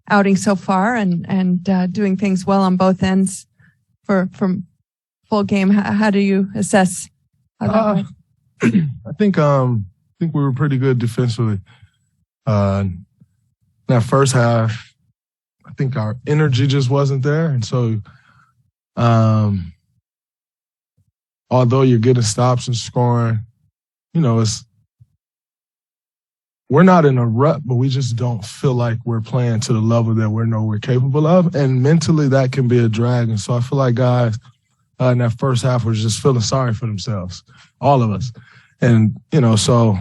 outing so far and doing things well on both ends from full game. How do you assess how that went? I think we were pretty good defensively. In that first half, I think our energy just wasn't there, and so although you're getting stops and scoring, we're not in a rut, but we just don't feel like we're playing to the level that we're capable of. And mentally, that can be a drag. And so I feel like guys in that first half were just feeling sorry for themselves, all of us. And, so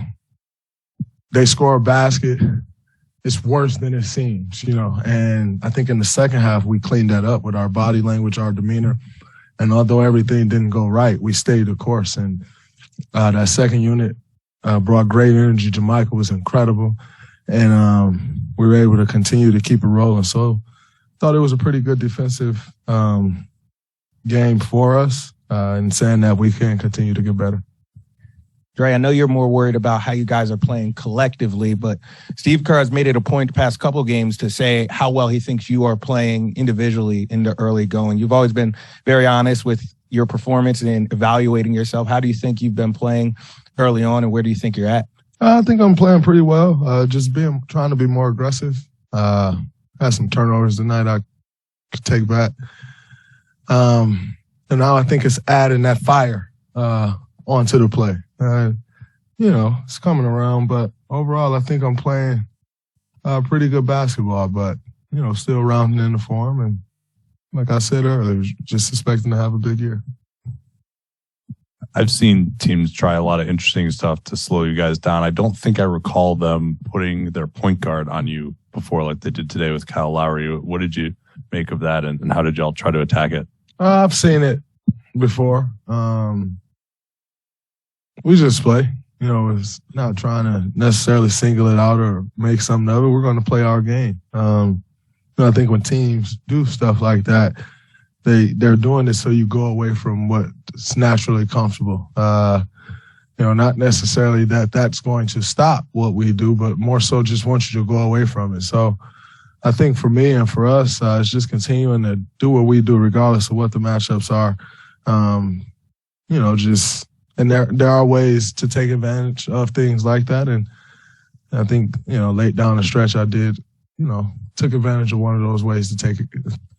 they score a basket. It's worse than it seems, And I think in the second half, we cleaned that up with our body language, our demeanor. And although everything didn't go right, we stayed the course. And that second unit brought great energy. Jamaica was incredible. And we were able to continue to keep it rolling. So I thought it was a pretty good defensive game for us, and saying that we can continue to get better. Dre, I know you're more worried about how you guys are playing collectively, but Steve Kerr has made it a point the past couple games to say how well he thinks you are playing individually in the early going. You've always been very honest with your performance and evaluating yourself. How do you think you've been playing early on, and where do you think you're at? I think I'm playing pretty well. Just trying to be more aggressive. Had some turnovers tonight I could take back. And now I think it's adding that fire onto the play. It's coming around, but overall I think I'm playing pretty good basketball, but, still rounding in the form. And like I said earlier, just expecting to have a big year. I've seen teams try a lot of interesting stuff to slow you guys down. I don't think I recall them putting their point guard on you before like they did today with Kyle Lowry. What did you make of that, and how did y'all try to attack it? I've seen it before. We just play. It's not trying to necessarily single it out or make something of it. We're going to play our game. I think when teams do stuff like that, they're doing it so you go away from what's naturally comfortable. Not necessarily that's going to stop what we do, but more so just want you to go away from it. So I think for me and for us, it's just continuing to do what we do regardless of what the matchups are. And there are ways to take advantage of things like that. And I think, late down the stretch I did, took advantage of one of those ways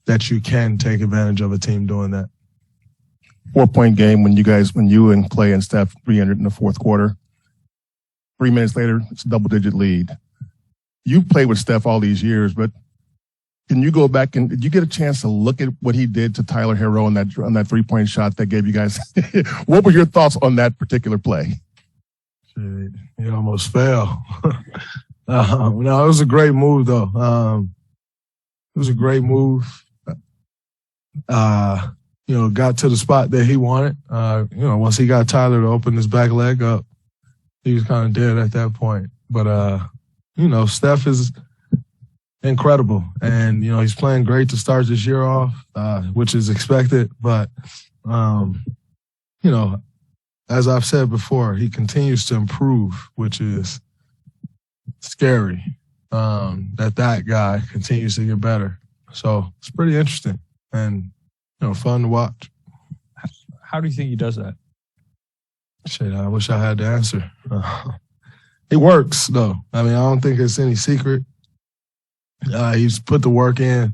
that you can take advantage of a team doing that. 4-point game when you and Clay and Steph 300 in the fourth quarter. 3 minutes later, it's a double-digit lead. You played with Steph all these years, but can you go back and did you get a chance to look at what he did to Tyler Herro on that 3-point shot that gave you guys? What were your thoughts on that particular play? Shit, he almost fell. No, it was a great move though. It was a great move. Got to the spot that he wanted. Once he got Tyler to open his back leg up, he was kind of dead at that point. But Steph is incredible, and he's playing great to start this year off, which is expected. But as I've said before, he continues to improve, which is scary. That guy continues to get better, so it's pretty interesting and fun to watch. How do you think he does that? Shit, I wish I had the answer. It works though. I don't think it's any secret. He's put the work in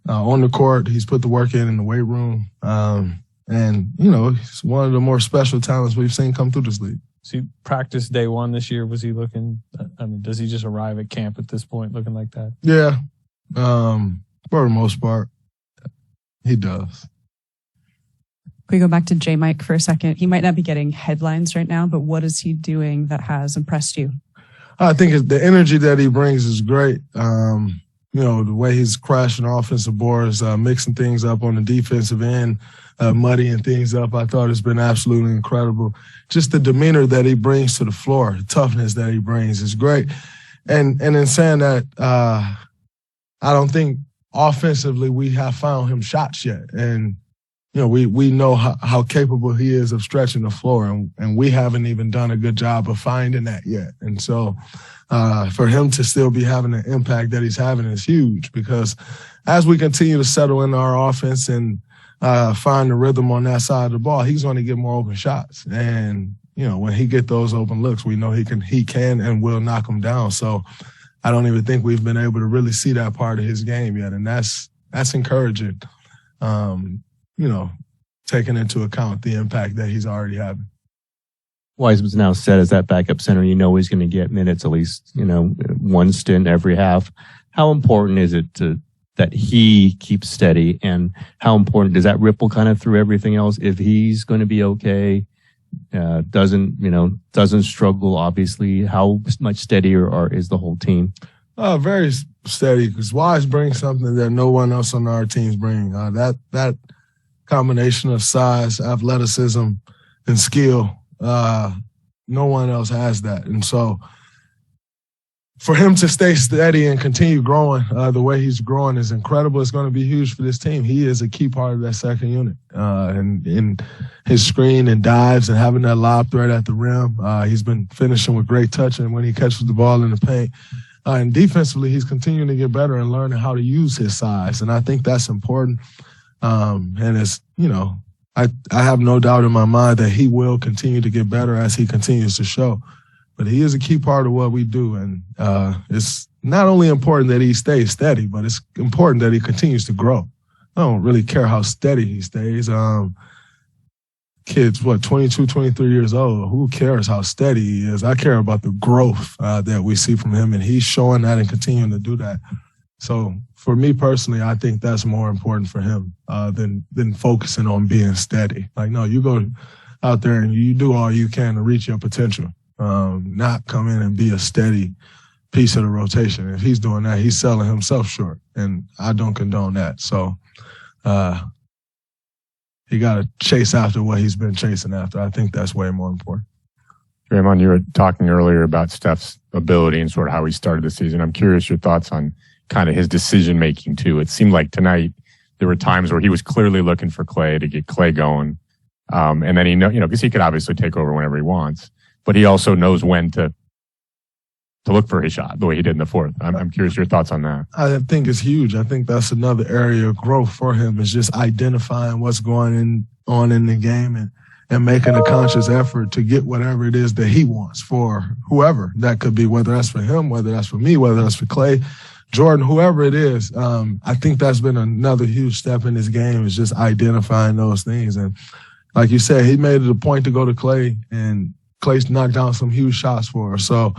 on the court. He's put the work in the weight room. And he's one of the more special talents we've seen come through this league. So he practiced day one this year. Was he looking, does he just arrive at camp at this point looking like that? Yeah. For the most part, he does. Can we go back to J-Mike for a second? He might not be getting headlines right now, but what is he doing that has impressed you? I think the energy that he brings is great. The way he's crashing offensive boards, mixing things up on the defensive end, muddying things up, I thought has been absolutely incredible. Just the demeanor that he brings to the floor, the toughness that he brings is great. And in saying that, I don't think offensively we have found him shots yet. And we know how capable he is of stretching the floor, and we haven't even done a good job of finding that yet. And so for him to still be having the impact that he's having is huge, because as we continue to settle in our offense and find the rhythm on that side of the ball, he's going to get more open shots. And, when he get those open looks, we know he can and will knock them down. So I don't even think we've been able to really see that part of his game yet. And that's encouraging, taking into account the impact that he's already having. Wiseman's now set as that backup center. He's going to get minutes, at least, one stint every half. How important is it that he keeps steady, and how important does that ripple kind of through everything else? If he's going to be okay, doesn't struggle, obviously, how much steadier is the whole team? Very steady, because Wise brings something that no one else on our teams bring. That combination of size, athleticism, and skill, no one else has that. And so for him to stay steady and continue growing the way he's growing is incredible. It's going to be huge for this team. He is a key part of that second unit. And in his screen and dives and having that lob threat at the rim, he's been finishing with great touch and when he catches the ball in the paint. And defensively, he's continuing to get better and learning how to use his size. And I think that's important. And it's, I have no doubt in my mind that he will continue to get better as he continues to show. But he is a key part of what we do. And it's not only important that he stays steady, but it's important that he continues to grow. I don't really care how steady he stays. Kids, 22, 23 years old, who cares how steady he is? I care about the growth that we see from him, and he's showing that and continuing to do that. So for me personally, I think that's more important for him than focusing on being steady. Like, no, you go out there and you do all you can to reach your potential, not come in and be a steady piece of the rotation. If he's doing that, he's selling himself short, and I don't condone that. So he got to chase after what he's been chasing after. I think that's way more important. Draymond, you were talking earlier about Steph's ability and sort of how he started the season. I'm curious your thoughts on kind of his decision-making, too. It seemed like tonight there were times where he was clearly looking for Klay to get Klay going. And then because he could obviously take over whenever he wants, but he also knows when to look for his shot the way he did in the fourth. I'm curious your thoughts on that. I think it's huge. I think that's another area of growth for him, is just identifying what's going on in the game and making a conscious effort to get whatever it is that he wants for whoever that could be, whether that's for him, whether that's for me, whether that's for Klay, Jordan, whoever it is. I think that's been another huge step in his game, is just identifying those things. And like you said, he made it a point to go to Klay, and Klay's knocked down some huge shots for us. So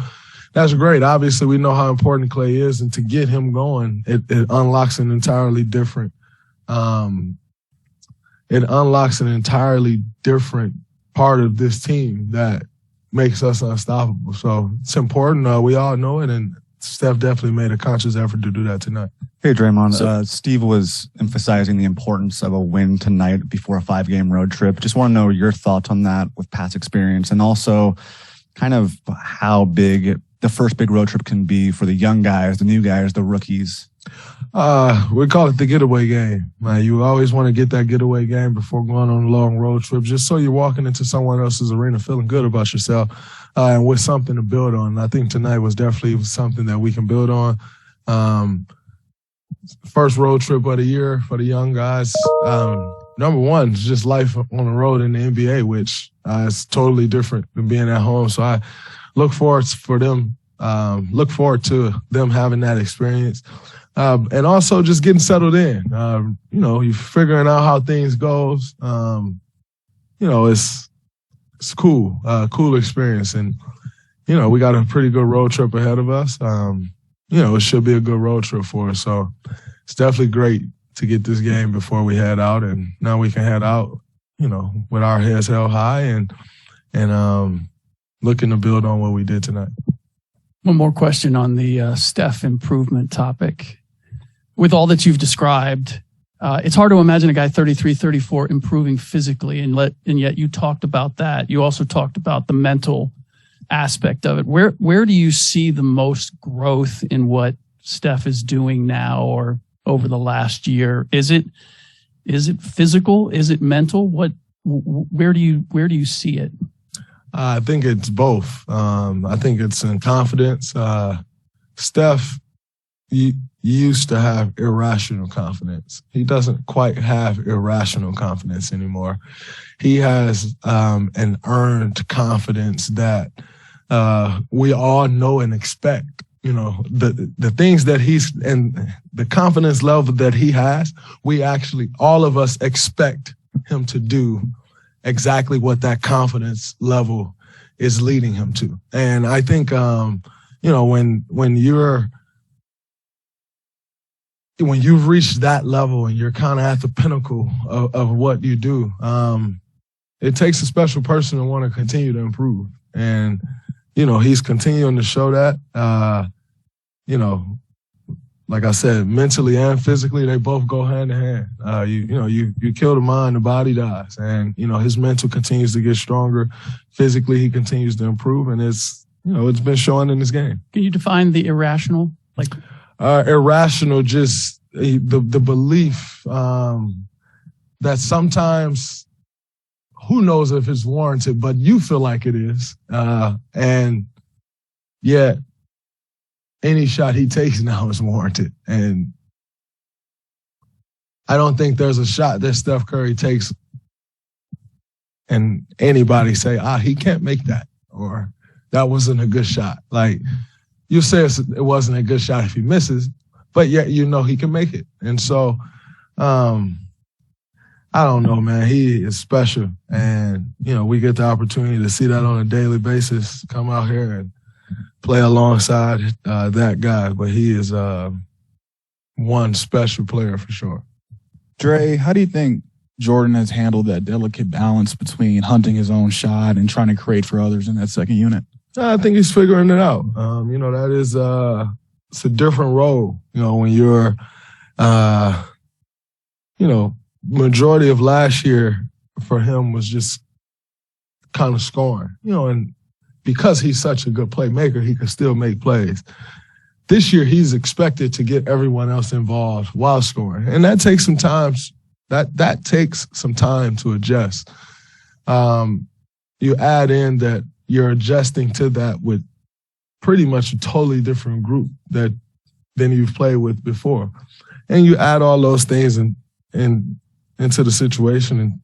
that's great. Obviously, we know how important Klay is, and to get him going, it unlocks an entirely different part of this team that makes us unstoppable. So it's important. We all know it, and Steph definitely made a conscious effort to do that tonight. Hey, Draymond. Steve was emphasizing the importance of a win tonight before a 5-game road trip. Just want to know your thoughts on that with past experience, and also kind of how big the first big road trip can be for the young guys, the new guys, the rookies. We call it the getaway game. You always want to get that getaway game before going on a long road trip, just so you're walking into someone else's arena feeling good about yourself and with something to build on. I think tonight was definitely something that we can build on. First road trip of the year for the young guys. Number one is just life on the road in the NBA, which is totally different than being at home. So I look forward to them having that experience. And also just getting settled in. You're figuring out how things goes. It's cool, cool experience. And, we got a pretty good road trip ahead of us. It should be a good road trip for us. So it's definitely great to get this game before we head out. And now we can head out, with our heads held high and looking to build on what we did tonight. One more question on the Steph improvement topic. With all that you've described, it's hard to imagine a guy 33, 34 improving physically, and yet you talked about that. You also talked about the mental aspect of it. Where do you see the most growth in what Steph is doing now or over the last year? Is it Is it physical? Is it mental? Where do you see it? I think it's both. I think it's in confidence. Steph used to have irrational confidence. He doesn't quite have irrational confidence anymore. He has an earned confidence that we all know and expect. You know, the things that he's and the confidence level that he has, we actually, all of us expect him to do exactly what that confidence level is leading him to. And I think, you know, when you've reached that level and you're kind of at the pinnacle of what you do, it takes a special person to want to continue to improve. And, you know, he's continuing to show that, you know, like I said, mentally and physically, they both go hand in hand. You kill the mind, the body dies. And, you know, his mental continues to get stronger. Physically, he continues to improve. And it's been showing in this game. Can you define the irrational? Irrational, just the belief that sometimes, who knows if it's warranted, but you feel like it is. And yet, any shot he takes now is warranted. And I don't think there's a shot that Steph Curry takes and anybody say, he can't make that, or that wasn't a good shot. Like, you say it wasn't a good shot if he misses, but yet you know he can make it. And so, I don't know, man. He is special. And, you know, we get the opportunity to see that on a daily basis, come out here and play alongside that guy. But he is one special player for sure. Dre, how do you think Jordan has handled that delicate balance between hunting his own shot and trying to create for others in that second unit? I think he's figuring it out. You know, that is it's a different role. You know, when you're, you know, majority of last year for him was just kind of scoring. You know, and because he's such a good playmaker, he can still make plays. This year, he's expected to get everyone else involved while scoring, and that takes some time. That takes some time to adjust. You add in that you're adjusting to that with pretty much a totally different group than you've played with before. And you add all those things into the situation,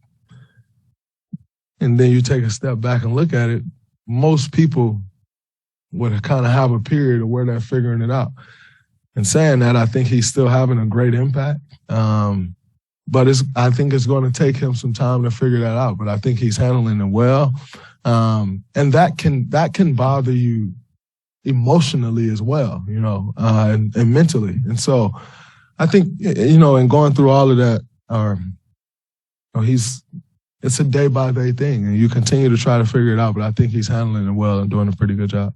and then you take a step back and look at it. Most people would kind of have a period of where they're figuring it out. And saying that, I think he's still having a great impact. But I think it's going to take him some time to figure that out. But I think he's handling it well. And that can bother you emotionally as well, you know, and mentally. And so I think, you know, in going through all of that, it's a day-by-day thing, and you continue to try to figure it out. But I think he's handling it well and doing a pretty good job.